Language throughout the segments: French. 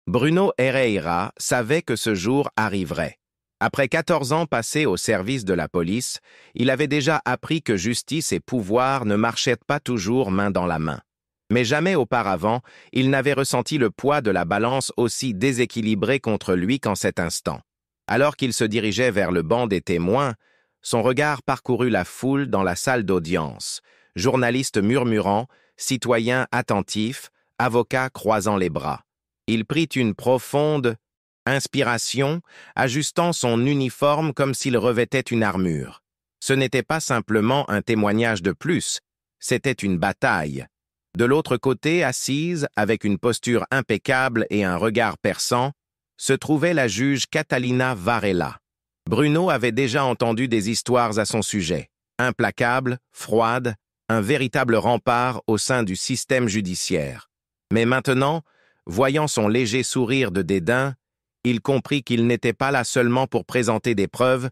Bruno Herrera savait que ce jour arriverait. Après 14 ans passés au service de la police, il avait déjà appris que justice et pouvoir ne marchaient pas toujours main dans la main. Mais jamais auparavant, il n'avait ressenti le poids de la balance aussi déséquilibré contre lui qu'en cet instant. Alors qu'il se dirigeait vers le banc des témoins, son regard parcourut la foule dans la salle d'audience, journalistes murmurant, citoyens attentifs, avocats croisant les bras. Il prit une profonde inspiration, ajustant son uniforme comme s'il revêtait une armure. Ce n'était pas simplement un témoignage de plus, c'était une bataille. De l'autre côté, assise, avec une posture impeccable et un regard perçant, se trouvait la juge Catalina Varela. Bruno avait déjà entendu des histoires à son sujet. Implacable, froide, un véritable rempart au sein du système judiciaire. Mais maintenant, voyant son léger sourire de dédain, il comprit qu'il n'était pas là seulement pour présenter des preuves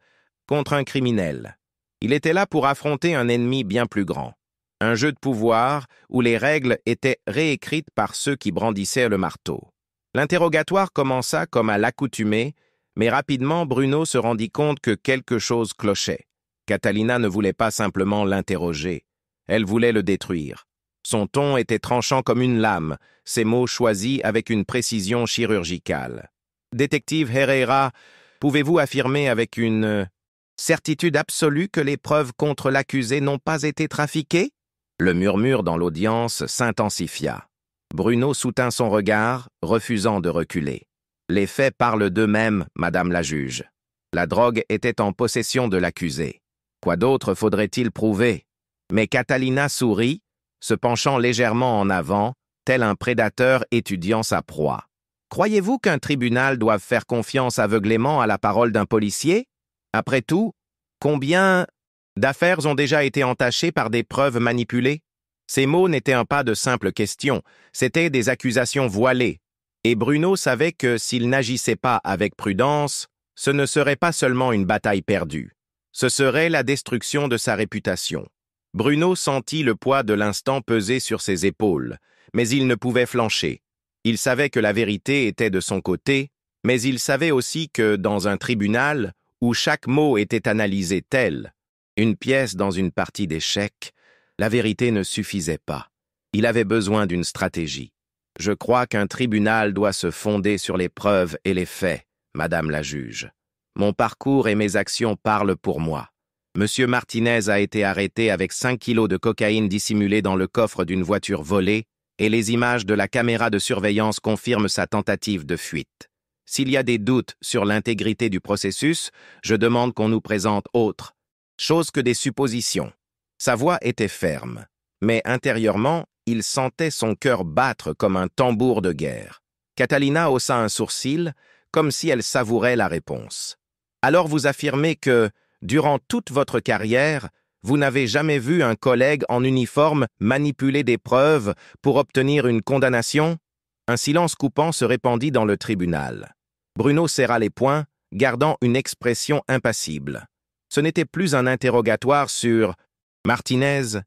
contre un criminel. Il était là pour affronter un ennemi bien plus grand. Un jeu de pouvoir où les règles étaient réécrites par ceux qui brandissaient le marteau. L'interrogatoire commença comme à l'accoutumée, mais rapidement Bruno se rendit compte que quelque chose clochait. Catalina ne voulait pas simplement l'interroger, elle voulait le détruire. Son ton était tranchant comme une lame, ses mots choisis avec une précision chirurgicale. « Détective Herrera, pouvez-vous affirmer avec une certitude absolue que les preuves contre l'accusé n'ont pas été trafiquées ?» Le murmure dans l'audience s'intensifia. Bruno soutint son regard, refusant de reculer. « Les faits parlent d'eux-mêmes, madame la juge. La drogue était en possession de l'accusé. Quoi d'autre faudrait-il prouver ?» Mais Catalina sourit, se penchant légèrement en avant, tel un prédateur étudiant sa proie. « Croyez-vous qu'un tribunal doive faire confiance aveuglément à la parole d'un policier? Après tout, combien d'affaires ont déjà été entachées par des preuves manipulées? » Ces mots n'étaient pas de simples questions, c'étaient des accusations voilées. Et Bruno savait que s'il n'agissait pas avec prudence, ce ne serait pas seulement une bataille perdue. Ce serait la destruction de sa réputation. Bruno sentit le poids de l'instant peser sur ses épaules, mais il ne pouvait flancher. Il savait que la vérité était de son côté, mais il savait aussi que dans un tribunal, où chaque mot était analysé tel, une pièce dans une partie d'échecs, la vérité ne suffisait pas. Il avait besoin d'une stratégie. « Je crois qu'un tribunal doit se fonder sur les preuves et les faits, madame la juge. Mon parcours et mes actions parlent pour moi. Monsieur Martinez a été arrêté avec 5 kilos de cocaïne dissimulée dans le coffre d'une voiture volée et les images de la caméra de surveillance confirment sa tentative de fuite. S'il y a des doutes sur l'intégrité du processus, je demande qu'on nous présente autre chose que des suppositions. » Sa voix était ferme, mais intérieurement, il sentait son cœur battre comme un tambour de guerre. Catalina haussa un sourcil, comme si elle savourait la réponse. « Alors vous affirmez que, durant toute votre carrière, vous n'avez jamais vu un collègue en uniforme manipuler des preuves pour obtenir une condamnation ?» Un silence coupant se répandit dans le tribunal. Bruno serra les poings, gardant une expression impassible. Ce n'était plus un interrogatoire sur Martinez,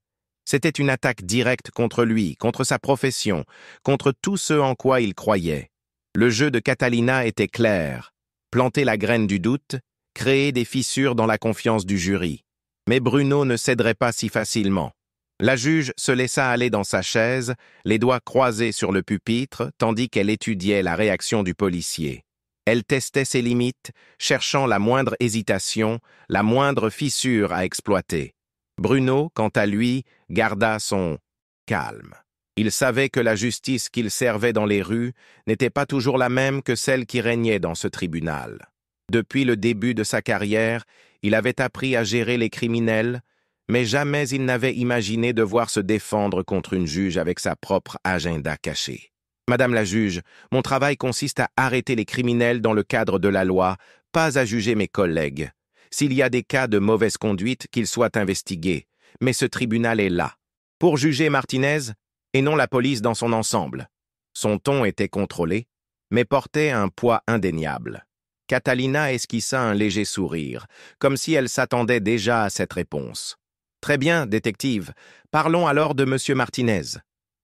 c'était une attaque directe contre lui, contre sa profession, contre tout ce en quoi il croyait. Le jeu de Catalina était clair. Planter la graine du doute, créer des fissures dans la confiance du jury. Mais Bruno ne céderait pas si facilement. La juge se laissa aller dans sa chaise, les doigts croisés sur le pupitre, tandis qu'elle étudiait la réaction du policier. Elle testait ses limites, cherchant la moindre hésitation, la moindre fissure à exploiter. Bruno, quant à lui, garda son calme. Il savait que la justice qu'il servait dans les rues n'était pas toujours la même que celle qui régnait dans ce tribunal. Depuis le début de sa carrière, il avait appris à gérer les criminels, mais jamais il n'avait imaginé devoir se défendre contre une juge avec sa propre agenda caché. « Madame la juge, mon travail consiste à arrêter les criminels dans le cadre de la loi, pas à juger mes collègues. S'il y a des cas de mauvaise conduite, qu'ils soient investigués. Mais ce tribunal est là, pour juger Martinez, et non la police dans son ensemble. » Son ton était contrôlé, mais portait un poids indéniable. Catalina esquissa un léger sourire, comme si elle s'attendait déjà à cette réponse. « Très bien, détective. Parlons alors de Monsieur Martinez. »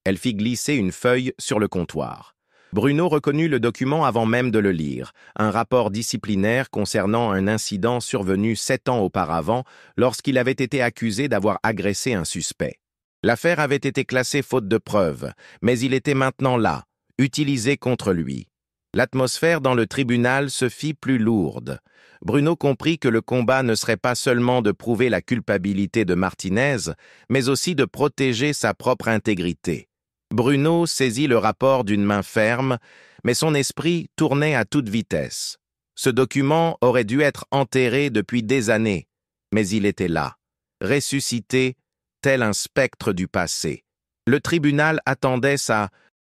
Elle fit glisser une feuille sur le comptoir. Bruno reconnut le document avant même de le lire, un rapport disciplinaire concernant un incident survenu 7 ans auparavant lorsqu'il avait été accusé d'avoir agressé un suspect. L'affaire avait été classée faute de preuves, mais il était maintenant là, utilisé contre lui. L'atmosphère dans le tribunal se fit plus lourde. Bruno comprit que le combat ne serait pas seulement de prouver la culpabilité de Martinez, mais aussi de protéger sa propre intégrité. Bruno saisit le rapport d'une main ferme, mais son esprit tournait à toute vitesse. Ce document aurait dû être enterré depuis des années, mais il était là, ressuscité, tel un spectre du passé. Le tribunal attendait sa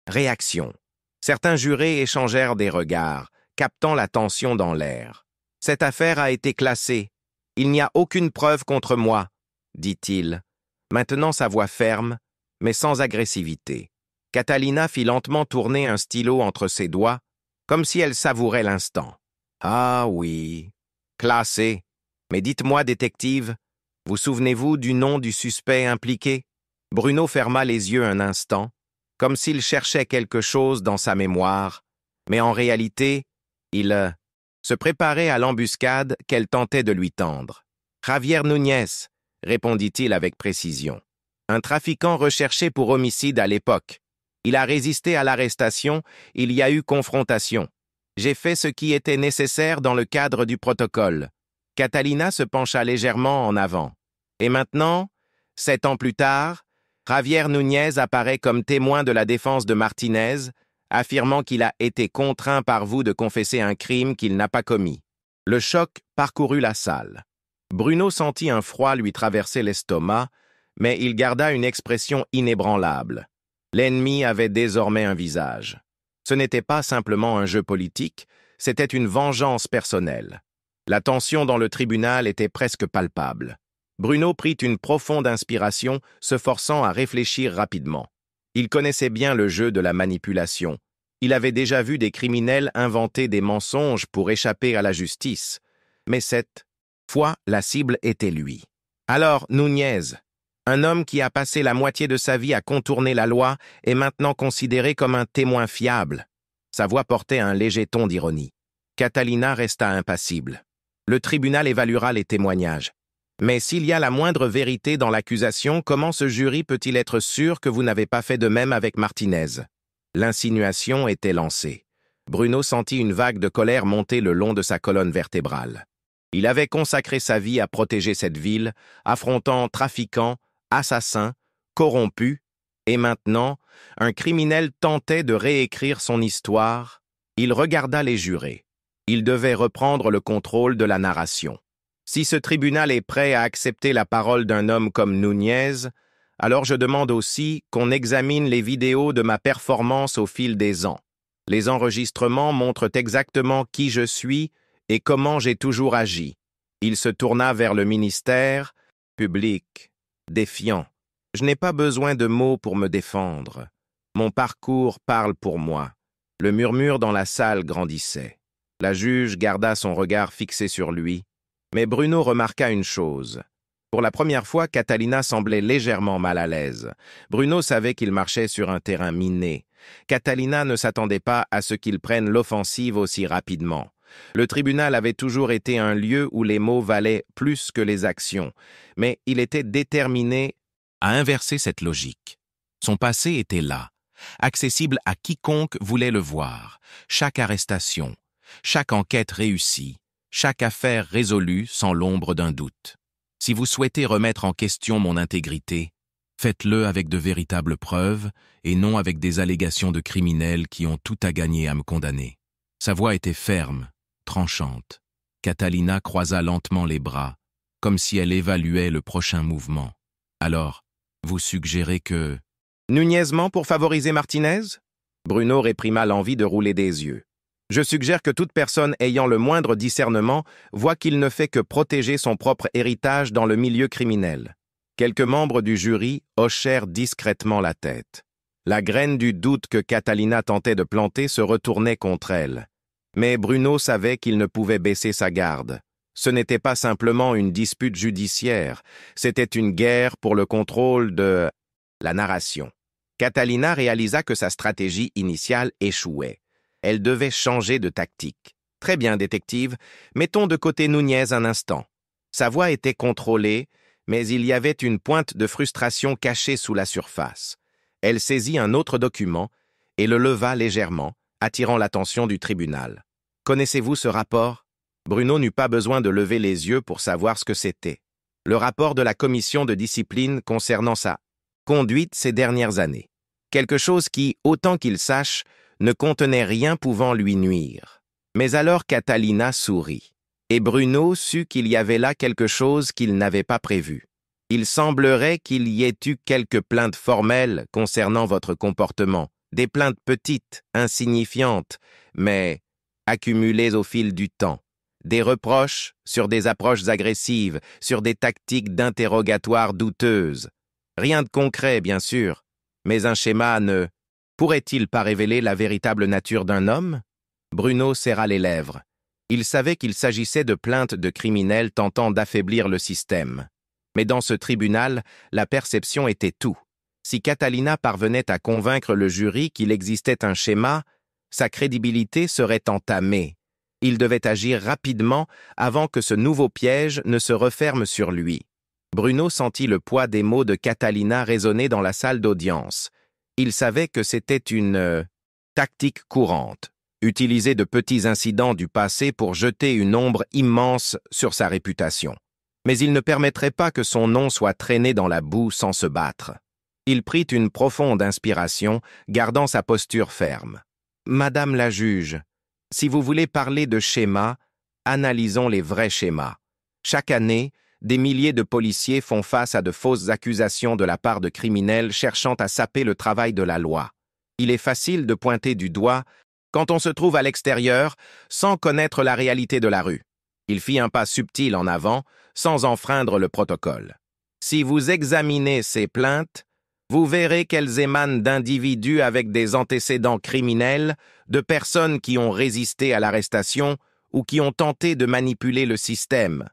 réaction. Certains jurés échangèrent des regards, captant la tension dans l'air. « Cette affaire a été classée. Il n'y a aucune preuve contre moi, » dit-il, maintenant sa voix ferme, mais sans agressivité. Catalina fit lentement tourner un stylo entre ses doigts, comme si elle savourait l'instant. « Ah oui, classé. Mais dites-moi, détective, vous souvenez-vous du nom du suspect impliqué ?» Bruno ferma les yeux un instant, comme s'il cherchait quelque chose dans sa mémoire, mais en réalité, il se préparait à l'embuscade qu'elle tentait de lui tendre. « Javier Núñez », répondit-il avec précision. « Un trafiquant recherché pour homicide à l'époque. Il a résisté à l'arrestation, il y a eu confrontation. J'ai fait ce qui était nécessaire dans le cadre du protocole. » Catalina se pencha légèrement en avant. « Et maintenant, 7 ans plus tard, Javier Núñez apparaît comme témoin de la défense de Martinez, affirmant qu'il a été contraint par vous de confesser un crime qu'il n'a pas commis. » Le choc parcourut la salle. Bruno sentit un froid lui traverser l'estomac, mais il garda une expression inébranlable. L'ennemi avait désormais un visage. Ce n'était pas simplement un jeu politique, c'était une vengeance personnelle. La tension dans le tribunal était presque palpable. Bruno prit une profonde inspiration, se forçant à réfléchir rapidement. Il connaissait bien le jeu de la manipulation. Il avait déjà vu des criminels inventer des mensonges pour échapper à la justice. Mais cette fois, la cible était lui. Alors, Núñez, un homme qui a passé la moitié de sa vie à contourner la loi, est maintenant considéré comme un témoin fiable. Sa voix portait un léger ton d'ironie. Catalina resta impassible. Le tribunal évaluera les témoignages. Mais s'il y a la moindre vérité dans l'accusation, comment ce jury peut-il être sûr que vous n'avez pas fait de même avec Martinez? L'insinuation était lancée. Bruno sentit une vague de colère monter le long de sa colonne vertébrale. Il avait consacré sa vie à protéger cette ville, affrontant trafiquants, assassins, corrompus, et maintenant, un criminel tentait de réécrire son histoire. Il regarda les jurés. Il devait reprendre le contrôle de la narration. Si ce tribunal est prêt à accepter la parole d'un homme comme Núñez, alors je demande aussi qu'on examine les vidéos de ma performance au fil des ans. Les enregistrements montrent exactement qui je suis et comment j'ai toujours agi. Il se tourna vers le ministère public, défiant. Je n'ai pas besoin de mots pour me défendre. Mon parcours parle pour moi. Le murmure dans la salle grandissait. La juge garda son regard fixé sur lui. Mais Bruno remarqua une chose. Pour la première fois, Catalina semblait légèrement mal à l'aise. Bruno savait qu'il marchait sur un terrain miné. Catalina ne s'attendait pas à ce qu'il prenne l'offensive aussi rapidement. Le tribunal avait toujours été un lieu où les mots valaient plus que les actions, mais il était déterminé à inverser cette logique. Son passé était là, accessible à quiconque voulait le voir. Chaque arrestation, chaque enquête réussie, chaque affaire résolue sans l'ombre d'un doute. Si vous souhaitez remettre en question mon intégrité, faites-le avec de véritables preuves et non avec des allégations de criminels qui ont tout à gagner à me condamner. Sa voix était ferme, tranchante. Catalina croisa lentement les bras, comme si elle évaluait le prochain mouvement. Alors, vous suggérez que... Núñez pour favoriser Martinez? Bruno réprima l'envie de rouler des yeux. Je suggère que toute personne ayant le moindre discernement voit qu'il ne fait que protéger son propre héritage dans le milieu criminel. Quelques membres du jury hochèrent discrètement la tête. La graine du doute que Catalina tentait de planter se retournait contre elle. Mais Bruno savait qu'il ne pouvait baisser sa garde. Ce n'était pas simplement une dispute judiciaire, c'était une guerre pour le contrôle de la narration. Catalina réalisa que sa stratégie initiale échouait. Elle devait changer de tactique. Très bien, détective. Mettons de côté Nunez un instant. Sa voix était contrôlée, mais il y avait une pointe de frustration cachée sous la surface. Elle saisit un autre document et le leva légèrement, attirant l'attention du tribunal. « Connaissez-vous ce rapport » Bruno n'eut pas besoin de lever les yeux pour savoir ce que c'était. Le rapport de la commission de discipline concernant sa conduite ces dernières années. Quelque chose qui, autant qu'il sache, ne contenait rien pouvant lui nuire. Mais alors Catalina sourit, et Bruno sut qu'il y avait là quelque chose qu'il n'avait pas prévu. Il semblerait qu'il y ait eu quelques plaintes formelles concernant votre comportement, des plaintes petites, insignifiantes, mais accumulées au fil du temps. Des reproches sur des approches agressives, sur des tactiques d'interrogatoire douteuses. Rien de concret, bien sûr, mais un schéma ne pourrait-il pas révéler la véritable nature d'un homme? Bruno serra les lèvres. Il savait qu'il s'agissait de plaintes de criminels tentant d'affaiblir le système. Mais dans ce tribunal, la perception était tout. Si Catalina parvenait à convaincre le jury qu'il existait un schéma, sa crédibilité serait entamée. Il devait agir rapidement avant que ce nouveau piège ne se referme sur lui. Bruno sentit le poids des mots de Catalina résonner dans la salle d'audience. Il savait que c'était une tactique courante, utiliser de petits incidents du passé pour jeter une ombre immense sur sa réputation. Mais il ne permettrait pas que son nom soit traîné dans la boue sans se battre. Il prit une profonde inspiration, gardant sa posture ferme. « Madame la juge, si vous voulez parler de schémas, analysons les vrais schémas. Chaque année, des milliers de policiers font face à de fausses accusations de la part de criminels cherchant à saper le travail de la loi. Il est facile de pointer du doigt quand on se trouve à l'extérieur sans connaître la réalité de la rue. Il fit un pas subtil en avant, sans enfreindre le protocole. Si vous examinez ces plaintes, vous verrez qu'elles émanent d'individus avec des antécédents criminels, de personnes qui ont résisté à l'arrestation ou qui ont tenté de manipuler le système.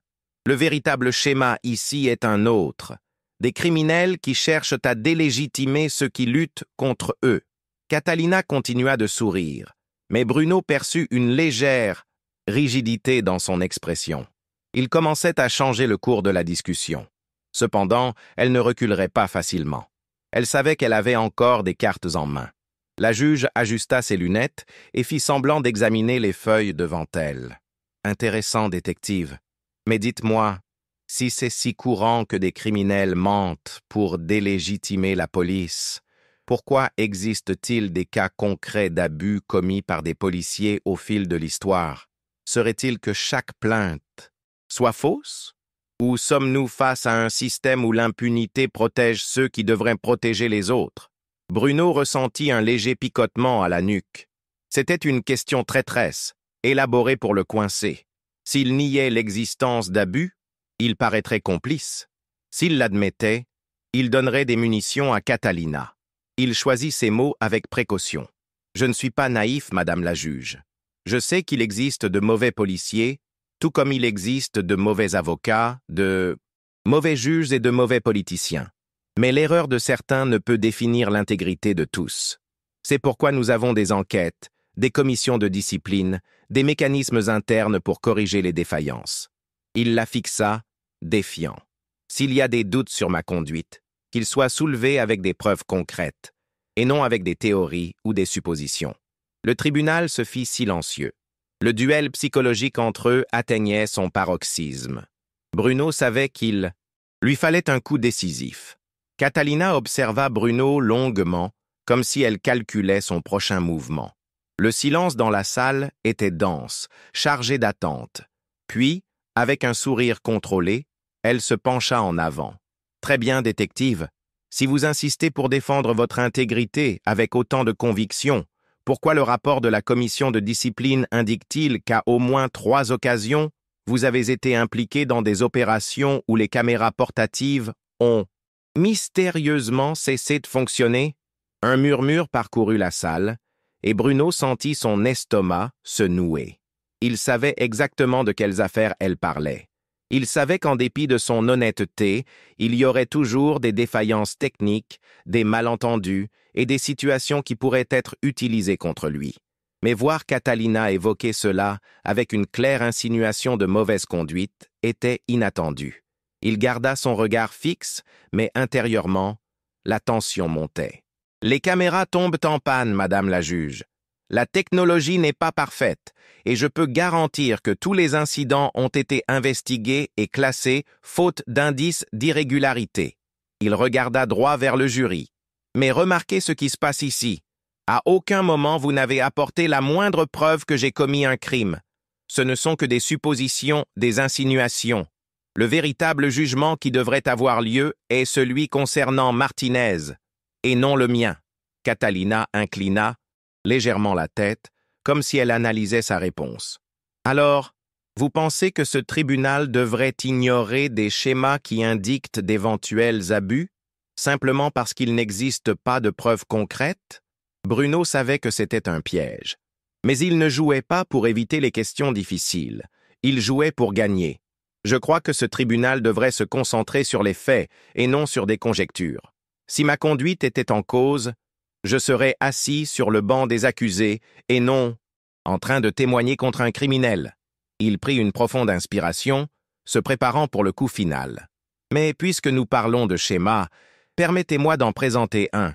Le véritable schéma ici est un autre. Des criminels qui cherchent à délégitimer ceux qui luttent contre eux. Catalina continua de sourire, mais Bruno perçut une légère rigidité dans son expression. Il commençait à changer le cours de la discussion. Cependant, elle ne reculerait pas facilement. Elle savait qu'elle avait encore des cartes en main. La juge ajusta ses lunettes et fit semblant d'examiner les feuilles devant elle. « Intéressant, détective. Mais dites-moi, si c'est si courant que des criminels mentent pour délégitimer la police, pourquoi existe-t-il des cas concrets d'abus commis par des policiers au fil de l'histoire? Serait-il que chaque plainte soit fausse? Ou sommes-nous face à un système où l'impunité protège ceux qui devraient protéger les autres? » Bruno ressentit un léger picotement à la nuque. C'était une question traîtresse, élaborée pour le coincer. S'il niait l'existence d'abus, il paraîtrait complice. S'il l'admettait, il donnerait des munitions à Catalina. Il choisit ses mots avec précaution. « Je ne suis pas naïf, madame la juge. Je sais qu'il existe de mauvais policiers, tout comme il existe de mauvais avocats, de mauvais juges et de mauvais politiciens. Mais l'erreur de certains ne peut définir l'intégrité de tous. C'est pourquoi nous avons des enquêtes, des commissions de discipline, des mécanismes internes pour corriger les défaillances. » Il la fixa, défiant. « S'il y a des doutes sur ma conduite, qu'ils soient soulevés avec des preuves concrètes, et non avec des théories ou des suppositions. » Le tribunal se fit silencieux. Le duel psychologique entre eux atteignait son paroxysme. Bruno savait qu'il lui fallait un coup décisif. Catalina observa Bruno longuement, comme si elle calculait son prochain mouvement. Le silence dans la salle était dense, chargé d'attente. Puis, avec un sourire contrôlé, elle se pencha en avant. « Très bien, détective. Si vous insistez pour défendre votre intégrité avec autant de conviction, pourquoi le rapport de la commission de discipline indique-t-il qu'à au moins 3 occasions, vous avez été impliqué dans des opérations où les caméras portatives ont mystérieusement cessé de fonctionner? » Un murmure parcourut la salle, et Bruno sentit son estomac se nouer. Il savait exactement de quelles affaires elle parlait. Il savait qu'en dépit de son honnêteté, il y aurait toujours des défaillances techniques, des malentendus et des situations qui pourraient être utilisées contre lui. Mais voir Catalina évoquer cela avec une claire insinuation de mauvaise conduite était inattendu. Il garda son regard fixe, mais intérieurement, la tension montait. « Les caméras tombent en panne, Madame la juge. La technologie n'est pas parfaite, et je peux garantir que tous les incidents ont été investigués et classés faute d'indices d'irrégularité. » Il regarda droit vers le jury. « Mais remarquez ce qui se passe ici. À aucun moment vous n'avez apporté la moindre preuve que j'ai commis un crime. Ce ne sont que des suppositions, des insinuations. Le véritable jugement qui devrait avoir lieu est celui concernant Martinez, et non le mien. » Catalina inclina légèrement la tête, comme si elle analysait sa réponse. « Alors, vous pensez que ce tribunal devrait ignorer des schémas qui indiquent d'éventuels abus, simplement parce qu'il n'existe pas de preuves concrètes ?» Bruno savait que c'était un piège. Mais il ne jouait pas pour éviter les questions difficiles. Il jouait pour gagner. Je crois que ce tribunal devrait se concentrer sur les faits et non sur des conjectures. Si ma conduite était en cause, je serais assis sur le banc des accusés et non en train de témoigner contre un criminel. Il prit une profonde inspiration, se préparant pour le coup final. Mais puisque nous parlons de schéma, permettez-moi d'en présenter un.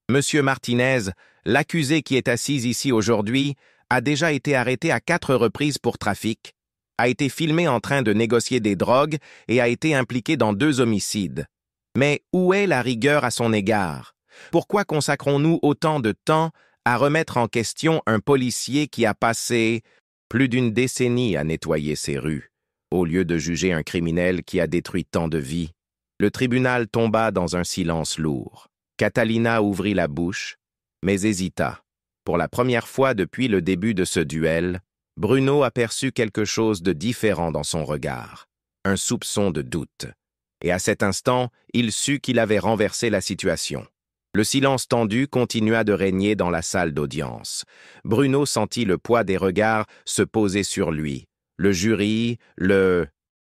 Monsieur Martinez, l'accusé qui est assis ici aujourd'hui, a déjà été arrêté à 4 reprises pour trafic, a été filmé en train de négocier des drogues et a été impliqué dans 2 homicides. Mais où est la rigueur à son égard? Pourquoi consacrons-nous autant de temps à remettre en question un policier qui a passé plus d'une décennie à nettoyer ses rues, au lieu de juger un criminel qui a détruit tant de vies? Le tribunal tomba dans un silence lourd. Catalina ouvrit la bouche, mais hésita. Pour la première fois depuis le début de ce duel, Bruno aperçut quelque chose de différent dans son regard, un soupçon de doute. Et à cet instant, il sut qu'il avait renversé la situation. Le silence tendu continua de régner dans la salle d'audience. Bruno sentit le poids des regards se poser sur lui. Le jury, le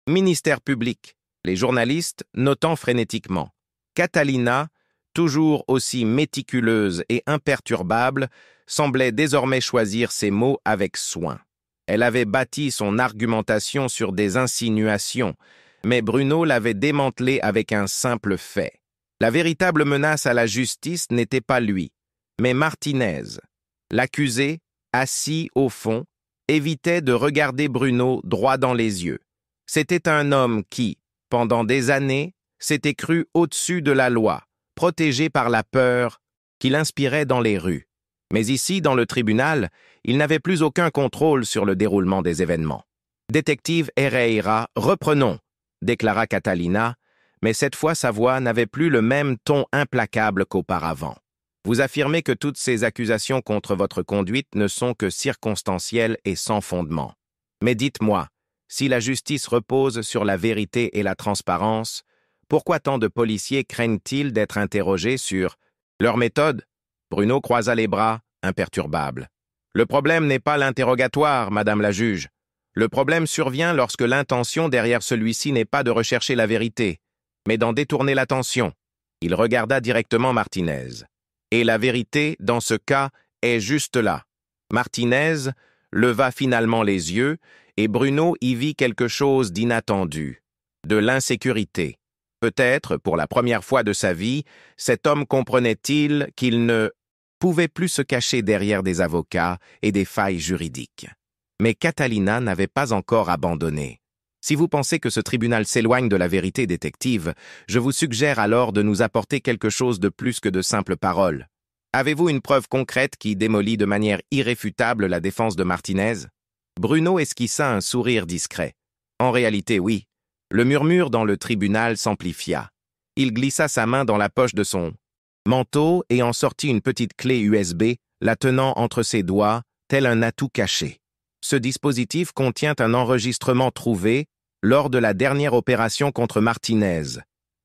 ministère public, les journalistes notant frénétiquement. Catalina, toujours aussi méticuleuse et imperturbable, semblait désormais choisir ses mots avec soin. Elle avait bâti son argumentation sur des insinuations, mais Bruno l'avait démantelée avec un simple fait. La véritable menace à la justice n'était pas lui, mais Martinez. L'accusé, assis au fond, évitait de regarder Bruno droit dans les yeux. C'était un homme qui, pendant des années, s'était cru au-dessus de la loi, protégé par la peur qu'il inspirait dans les rues. Mais ici, dans le tribunal, il n'avait plus aucun contrôle sur le déroulement des événements. « Détective Herrera, reprenons », déclara Catalina, mais cette fois sa voix n'avait plus le même ton implacable qu'auparavant. « Vous affirmez que toutes ces accusations contre votre conduite ne sont que circonstancielles et sans fondement. Mais dites-moi, si la justice repose sur la vérité et la transparence, pourquoi tant de policiers craignent-ils d'être interrogés sur leur méthode ?» Bruno croisa les bras, imperturbable. « Le problème n'est pas l'interrogatoire, Madame la juge. Le problème survient lorsque l'intention derrière celui-ci n'est pas de rechercher la vérité, mais d'en détourner l'attention. » Il regarda directement Martinez. « Et la vérité, dans ce cas, est juste là. » Martinez leva finalement les yeux, et Bruno y vit quelque chose d'inattendu, de l'insécurité. Peut-être, pour la première fois de sa vie, cet homme comprenait-il qu'il ne pouvait plus se cacher derrière des avocats et des failles juridiques. Mais Catalina n'avait pas encore abandonné. Si vous pensez que ce tribunal s'éloigne de la vérité, détective, je vous suggère alors de nous apporter quelque chose de plus que de simples paroles. Avez-vous une preuve concrète qui démolit de manière irréfutable la défense de Martinez? Bruno esquissa un sourire discret. En réalité, oui. Le murmure dans le tribunal s'amplifia. Il glissa sa main dans la poche de son manteau et en sortit une petite clé USB, la tenant entre ses doigts, tel un atout caché. Ce dispositif contient un enregistrement trouvé lors de la dernière opération contre Martinez,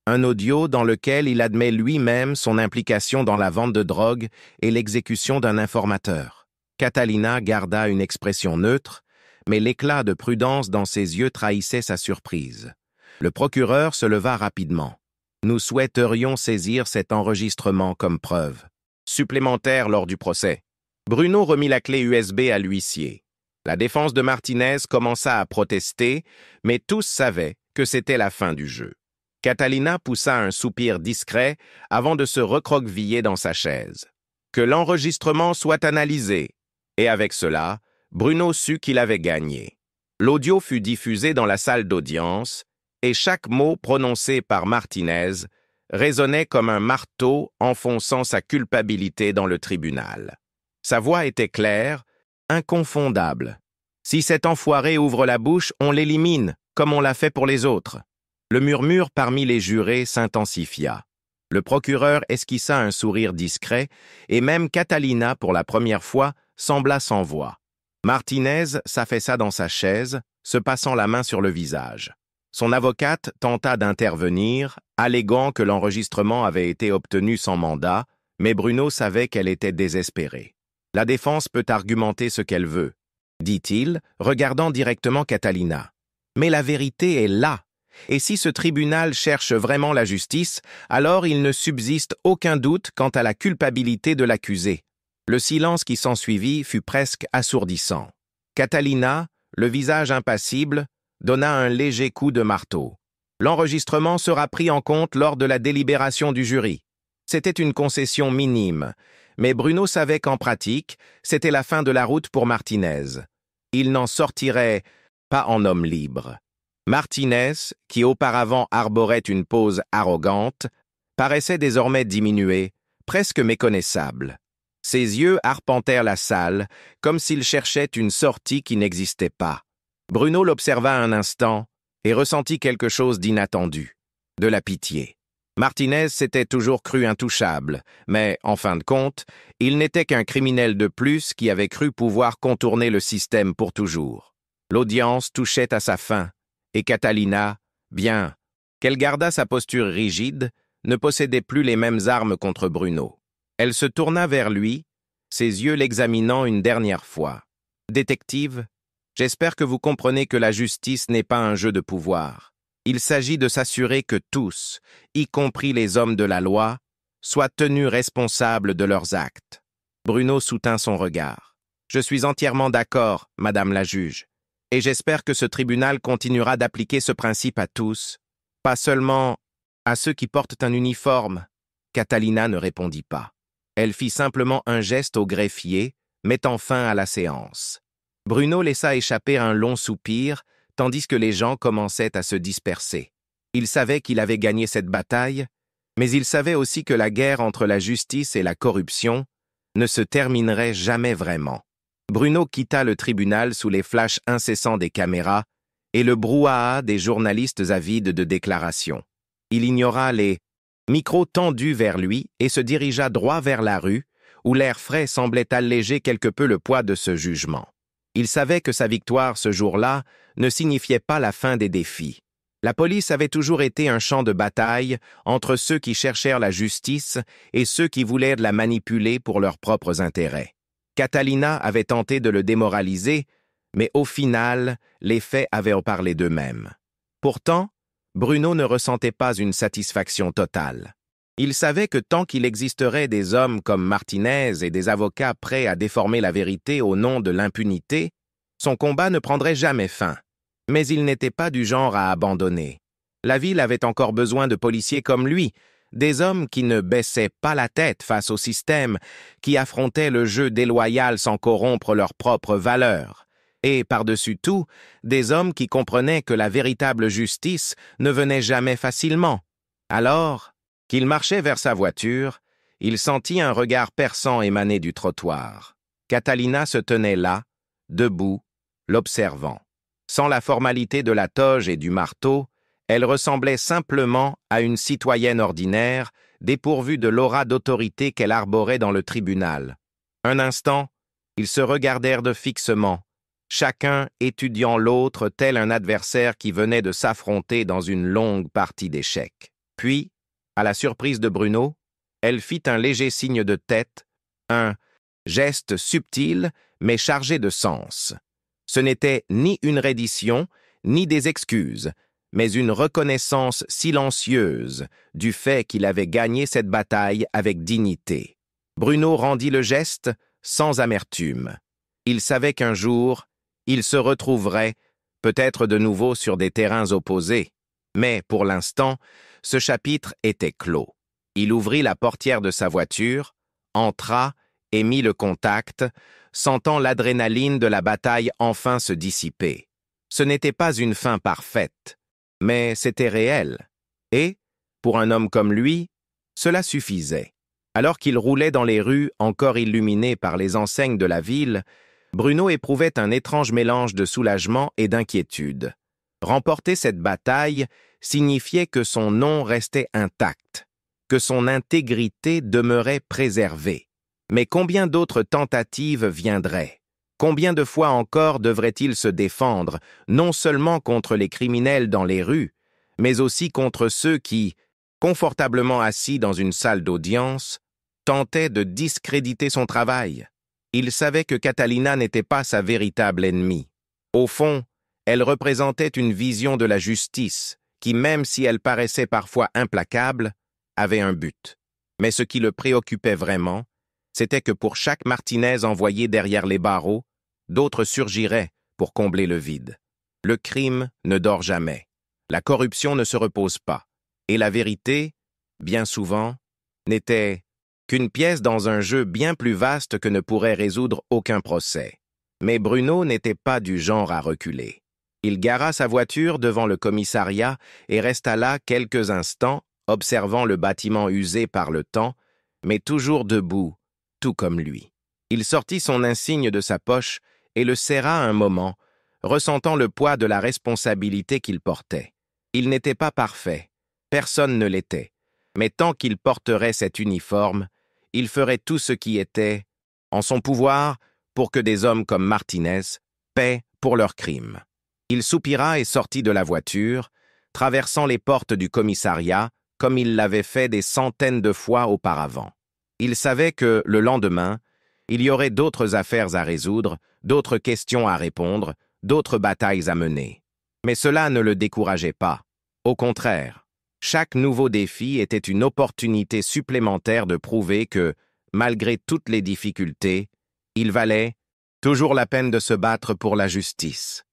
un audio dans lequel il admet lui-même son implication dans la vente de drogue et l'exécution d'un informateur. Catalina garda une expression neutre, mais l'éclat de prudence dans ses yeux trahissait sa surprise. Le procureur se leva rapidement. « Nous souhaiterions saisir cet enregistrement comme preuve supplémentaire lors du procès. » Bruno remit la clé USB à l'huissier. La défense de Martinez commença à protester, mais tous savaient que c'était la fin du jeu. Catalina poussa un soupir discret avant de se recroqueviller dans sa chaise. Que l'enregistrement soit analysé. Et avec cela, Bruno sut qu'il avait gagné. L'audio fut diffusé dans la salle d'audience et chaque mot prononcé par Martinez résonnait comme un marteau enfonçant sa culpabilité dans le tribunal. Sa voix était claire, inconfondable. « Si cet enfoiré ouvre la bouche, on l'élimine, comme on l'a fait pour les autres. » Le murmure parmi les jurés s'intensifia. Le procureur esquissa un sourire discret et même Catalina, pour la première fois, sembla sans voix. Martinez s'affaissa dans sa chaise, se passant la main sur le visage. Son avocate tenta d'intervenir, alléguant que l'enregistrement avait été obtenu sans mandat, mais Bruno savait qu'elle était désespérée. « La défense peut argumenter ce qu'elle veut, » dit-il, regardant directement Catalina. « Mais la vérité est là. Et si ce tribunal cherche vraiment la justice, alors il ne subsiste aucun doute quant à la culpabilité de l'accusé. » Le silence qui s'ensuivit fut presque assourdissant. Catalina, le visage impassible, donna un léger coup de marteau. L'enregistrement sera pris en compte lors de la délibération du jury. C'était une concession minime, mais Bruno savait qu'en pratique, c'était la fin de la route pour Martinez. Il n'en sortirait pas en homme libre. Martinez, qui auparavant arborait une pose arrogante, paraissait désormais diminué, presque méconnaissable. Ses yeux arpentèrent la salle, comme s'il cherchait une sortie qui n'existait pas. Bruno l'observa un instant et ressentit quelque chose d'inattendu, de la pitié. Martinez s'était toujours cru intouchable, mais, en fin de compte, il n'était qu'un criminel de plus qui avait cru pouvoir contourner le système pour toujours. L'audience touchait à sa fin, et Catalina, bien qu'elle gardât sa posture rigide, ne possédait plus les mêmes armes contre Bruno. Elle se tourna vers lui, ses yeux l'examinant une dernière fois. « Détective, j'espère que vous comprenez que la justice n'est pas un jeu de pouvoir. Il s'agit de s'assurer que tous, y compris les hommes de la loi, soient tenus responsables de leurs actes. » Bruno soutint son regard. « Je suis entièrement d'accord, Madame la juge, et j'espère que ce tribunal continuera d'appliquer ce principe à tous, pas seulement à ceux qui portent un uniforme. » Catalina ne répondit pas. Elle fit simplement un geste au greffier, mettant fin à la séance. Bruno laissa échapper un long soupir, tandis que les gens commençaient à se disperser. Il savait qu'il avait gagné cette bataille, mais il savait aussi que la guerre entre la justice et la corruption ne se terminerait jamais vraiment. Bruno quitta le tribunal sous les flashs incessants des caméras et le brouhaha des journalistes avides de déclarations. Il ignora les micros tendus vers lui et se dirigea droit vers la rue, où l'air frais semblait alléger quelque peu le poids de ce jugement. Il savait que sa victoire ce jour-là ne signifiait pas la fin des défis. La police avait toujours été un champ de bataille entre ceux qui cherchèrent la justice et ceux qui voulaient la manipuler pour leurs propres intérêts. Catalina avait tenté de le démoraliser, mais au final, les faits avaient parlé d'eux-mêmes. Pourtant, Bruno ne ressentait pas une satisfaction totale. Il savait que tant qu'il existerait des hommes comme Martinez et des avocats prêts à déformer la vérité au nom de l'impunité, son combat ne prendrait jamais fin. Mais il n'était pas du genre à abandonner. La ville avait encore besoin de policiers comme lui, des hommes qui ne baissaient pas la tête face au système, qui affrontaient le jeu déloyal sans corrompre leurs propres valeurs. Et, par-dessus tout, des hommes qui comprenaient que la véritable justice ne venait jamais facilement. Alors qu'il marchait vers sa voiture, il sentit un regard perçant émaner du trottoir. Catalina se tenait là, debout, l'observant. Sans la formalité de la toge et du marteau, elle ressemblait simplement à une citoyenne ordinaire, dépourvue de l'aura d'autorité qu'elle arborait dans le tribunal. Un instant, ils se regardèrent de fixement, chacun étudiant l'autre tel un adversaire qui venait de s'affronter dans une longue partie d'échecs. Puis, à la surprise de Bruno, elle fit un léger signe de tête, un geste subtil mais chargé de sens. Ce n'était ni une reddition, ni des excuses, mais une reconnaissance silencieuse du fait qu'il avait gagné cette bataille avec dignité. Bruno rendit le geste, sans amertume. Il savait qu'un jour, il se retrouverait, peut-être de nouveau sur des terrains opposés. Mais, pour l'instant, ce chapitre était clos. Il ouvrit la portière de sa voiture, entra et mit le contact, sentant l'adrénaline de la bataille enfin se dissiper. Ce n'était pas une fin parfaite, mais c'était réel. Et, pour un homme comme lui, cela suffisait. Alors qu'il roulait dans les rues encore illuminées par les enseignes de la ville, Bruno éprouvait un étrange mélange de soulagement et d'inquiétude. Remporter cette bataille signifiait que son nom restait intact, que son intégrité demeurait préservée. Mais combien d'autres tentatives viendraient? Combien de fois encore devrait-il se défendre, non seulement contre les criminels dans les rues, mais aussi contre ceux qui, confortablement assis dans une salle d'audience, tentaient de discréditer son travail? Il savait que Catalina n'était pas sa véritable ennemie. Au fond, elle représentait une vision de la justice qui, même si elle paraissait parfois implacable, avait un but. Mais ce qui le préoccupait vraiment, c'était que pour chaque Martinez envoyé derrière les barreaux, d'autres surgiraient pour combler le vide. Le crime ne dort jamais. La corruption ne se repose pas. Et la vérité, bien souvent, n'était qu'une pièce dans un jeu bien plus vaste que ne pourrait résoudre aucun procès. Mais Bruno n'était pas du genre à reculer. Il gara sa voiture devant le commissariat et resta là quelques instants, observant le bâtiment usé par le temps, mais toujours debout, tout comme lui. Il sortit son insigne de sa poche et le serra un moment, ressentant le poids de la responsabilité qu'il portait. Il n'était pas parfait, personne ne l'était, mais tant qu'il porterait cet uniforme, il ferait tout ce qui était en son pouvoir pour que des hommes comme Martinez paient pour leurs crimes. Il soupira et sortit de la voiture, traversant les portes du commissariat comme il l'avait fait des centaines de fois auparavant. Il savait que, le lendemain, il y aurait d'autres affaires à résoudre, d'autres questions à répondre, d'autres batailles à mener. Mais cela ne le décourageait pas. Au contraire, chaque nouveau défi était une opportunité supplémentaire de prouver que, malgré toutes les difficultés, il valait toujours la peine de se battre pour la justice.